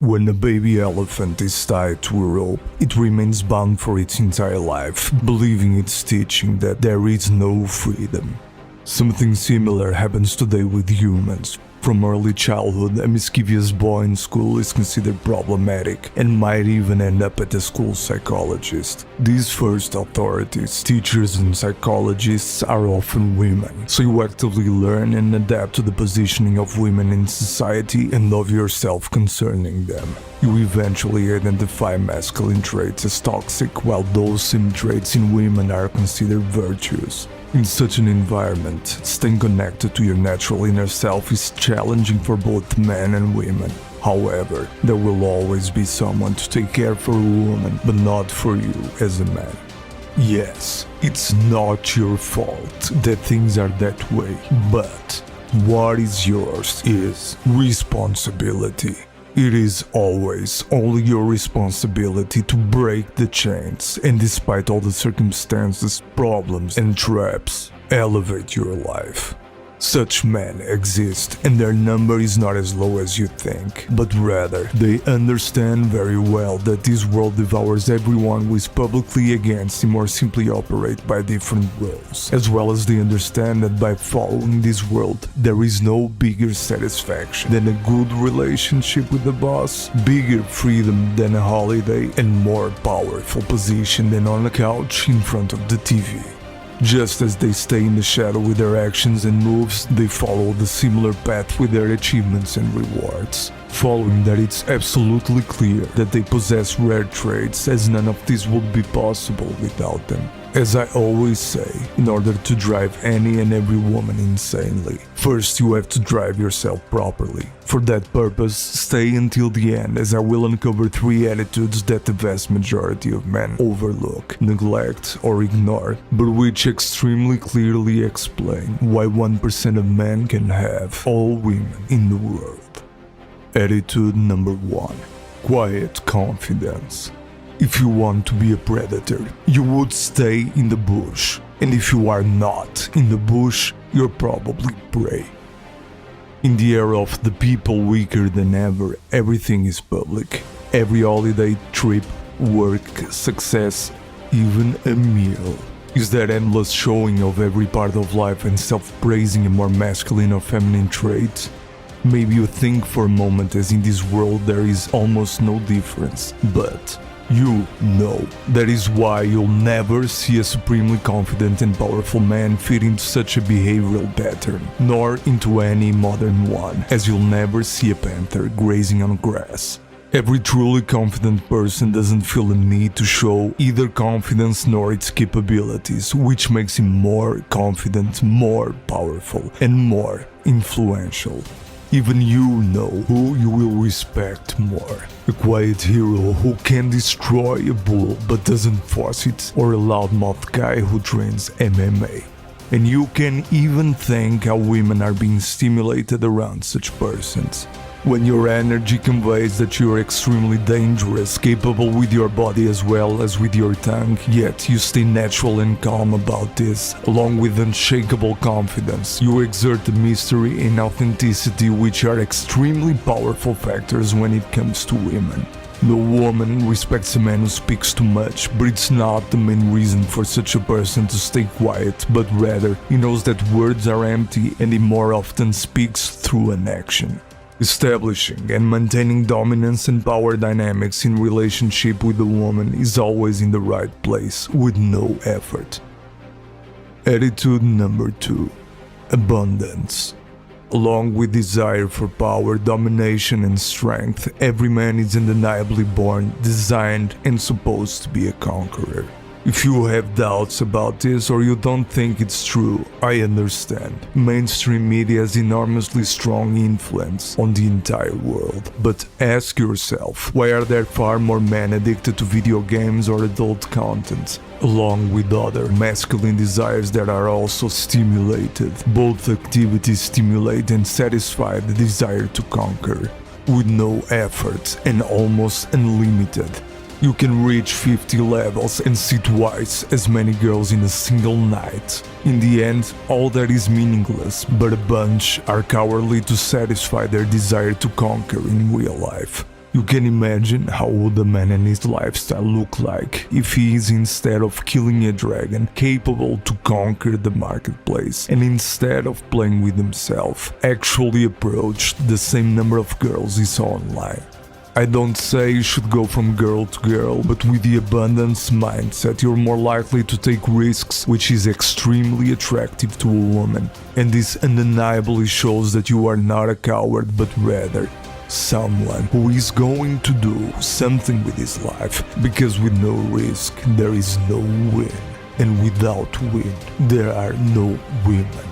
When a baby elephant is tied to a rope, it remains bound for its entire life, believing it's teaching that there is no freedom. Something similar happens today with humans. From early childhood, a mischievous boy in school is considered problematic and might even end up at a school psychologist. These first authorities, teachers and psychologists, are often women, so you actively learn and adapt to the positioning of women in society and of yourself concerning them. You eventually identify masculine traits as toxic, while those same traits in women are considered virtues. In such an environment, staying connected to your natural inner self is challenging for both men and women. However, there will always be someone to take care for a woman, but not for you as a man. Yes, it's not your fault that things are that way, but what is yours is responsibility. It is always only your responsibility to break the chains and, despite all the circumstances, problems and traps, elevate your life. Such men exist, and their number is not as low as you think, but rather they understand very well that this world devours everyone who is publicly against him or simply operate by different rules, as well as they understand that by following this world there is no bigger satisfaction than a good relationship with the boss, bigger freedom than a holiday, and more powerful position than on a couch in front of the TV. Just as they stay in the shadow with their actions and moves, they follow the similar path with their achievements and rewards. Following that, it's absolutely clear that they possess rare traits, as none of this would be possible without them. As I always say, in order to drive any and every woman insanely, first you have to drive yourself properly. For that purpose, stay until the end, as I will uncover 3 attitudes that the vast majority of men overlook, neglect, or ignore, but which extremely clearly explain why 1% of men can have all women in the world. Attitude number 1. Quiet confidence. If you want to be a predator, you would stay in the bush. And if you are not in the bush, you're probably prey. In the era of the people weaker than ever, everything is public. Every holiday, trip, work, success, even a meal is that endless showing of every part of life and self-praising a more masculine or feminine trait. Maybe you think for a moment as in this world there is almost no difference, but you know that is why you'll never see a supremely confident and powerful man fit into such a behavioral pattern, nor into any modern one, as you'll never see a panther grazing on grass. Every truly confident person doesn't feel the need to show either confidence nor its capabilities, which makes him more confident, more powerful, and more influential. Even you know who you will respect more. A quiet hero who can destroy a bull but doesn't force it, or a loudmouth guy who trains MMA. And you can even think how women are being stimulated around such persons. When your energy conveys that you are extremely dangerous, capable with your body as well as with your tongue, yet you stay natural and calm about this, along with unshakable confidence. You exert the mystery and authenticity, which are extremely powerful factors when it comes to women. No woman respects a man who speaks too much, but it's not the main reason for such a person to stay quiet, but rather he knows that words are empty and he more often speaks through an action. Establishing and maintaining dominance and power dynamics in relationship with a woman is always in the right place with no effort. Attitude number 2. Abundance. Along with desire for power, domination and strength, every man is undeniably born, designed and supposed to be a conqueror. If you have doubts about this or you don't think it's true, I understand. Mainstream media has enormously strong influence on the entire world. But ask yourself, why are there far more men addicted to video games or adult content, along with other masculine desires that are also stimulated? Both activities stimulate and satisfy the desire to conquer, with no effort and almost unlimited. You can reach 50 levels and see twice as many girls in a single night. In the end, all that is meaningless, but a bunch are cowardly to satisfy their desire to conquer in real life. You can imagine how would a man and his lifestyle look like if he is, instead of killing a dragon, capable to conquer the marketplace, and instead of playing with himself, actually approached the same number of girls he saw online. I don't say you should go from girl to girl, but with the abundance mindset you're more likely to take risks, which is extremely attractive to a woman. And this undeniably shows that you are not a coward, but rather someone who is going to do something with his life, because with no risk there is no win, and without win there are no women.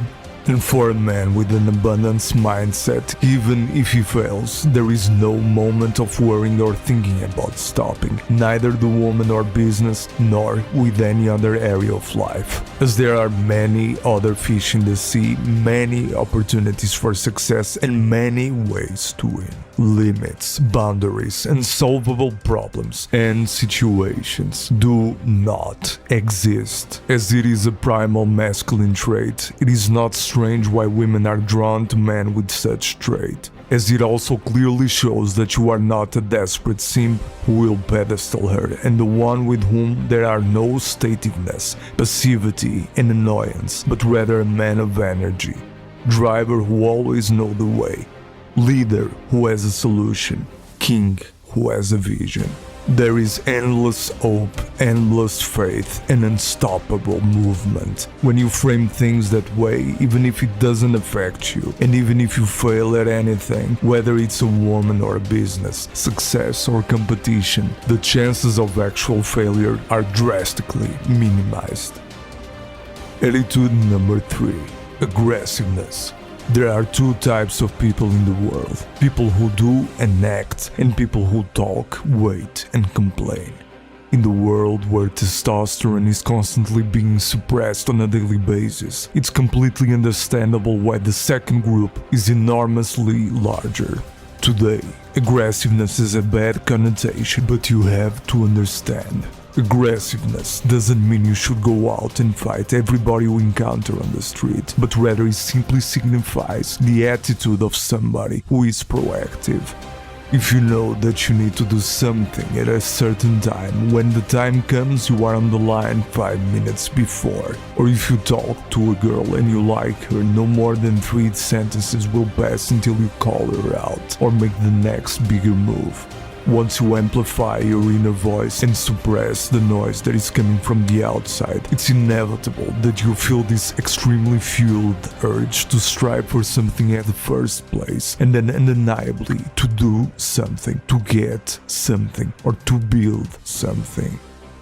And for a man with an abundance mindset, even if he fails, there is no moment of worrying or thinking about stopping, neither the woman or business, nor with any other area of life. As there are many other fish in the sea, many opportunities for success, and many ways to win. Limits, boundaries, unsolvable problems and situations do not exist. As it is a primal masculine trait, it is not strange why women are drawn to men with such trait, as it also clearly shows that you are not a desperate simp who will pedestal her, and the one with whom there are no stativeness, passivity and annoyance, but rather a man of energy, driver who always knows the way, leader who has a solution, king who has a vision. There is endless hope, endless faith, and unstoppable movement. When you frame things that way, even if it doesn't affect you, and even if you fail at anything, whether it's a woman or a business, success or competition, the chances of actual failure are drastically minimized. Attitude number 3. Aggressiveness. There are two types of people in the world: people who do and act, and people who talk, wait, and complain. In the world where testosterone is constantly being suppressed on a daily basis, it's completely understandable why the second group is enormously larger. Today, aggressiveness is a bad connotation, but you have to understand. Aggressiveness doesn't mean you should go out and fight everybody you encounter on the street, but rather it simply signifies the attitude of somebody who is proactive. If you know that you need to do something at a certain time, when the time comes you are on the line 5 minutes before. Or if you talk to a girl and you like her, no more than 3 sentences will pass until you call her out or make the next bigger move. Once you amplify your inner voice and suppress the noise that is coming from the outside, it's inevitable that you feel this extremely fueled urge to strive for something at the first place, and then undeniably to do something, to get something, or to build something.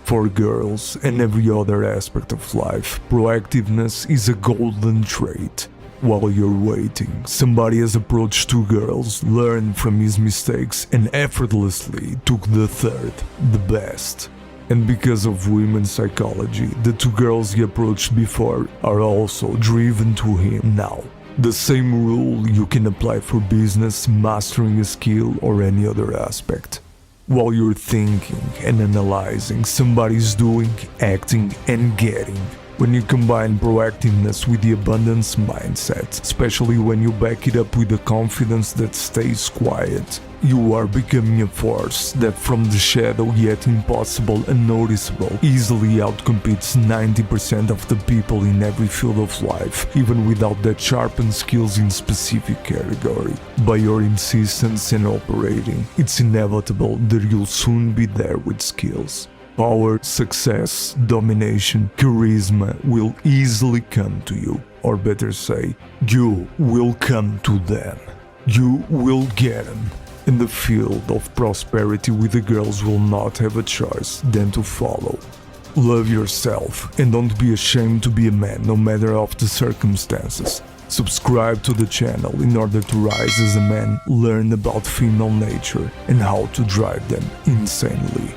For girls and every other aspect of life, proactiveness is a golden trait. While you're waiting, somebody has approached 2 girls, learned from his mistakes, and effortlessly took the third, the best. And because of women's psychology, the 2 girls he approached before are also driven to him now. The same rule you can apply for business, mastering a skill, or any other aspect. While you're thinking and analyzing, somebody's doing, acting, and getting. When you combine proactiveness with the abundance mindset, especially when you back it up with a confidence that stays quiet, you are becoming a force that, from the shadow yet impossible and noticeable, easily outcompetes 90% of the people in every field of life, even without that sharpened skills in specific category. By your insistence and operating, it's inevitable that you'll soon be there with skills. Power, success, domination, charisma will easily come to you, or better say, you will come to them. You will get them. In the field of prosperity, with the girls will not have a choice than to follow. Love yourself and don't be ashamed to be a man, no matter of the circumstances. Subscribe to the channel in order to rise as a man, learn about female nature and how to drive them insanely.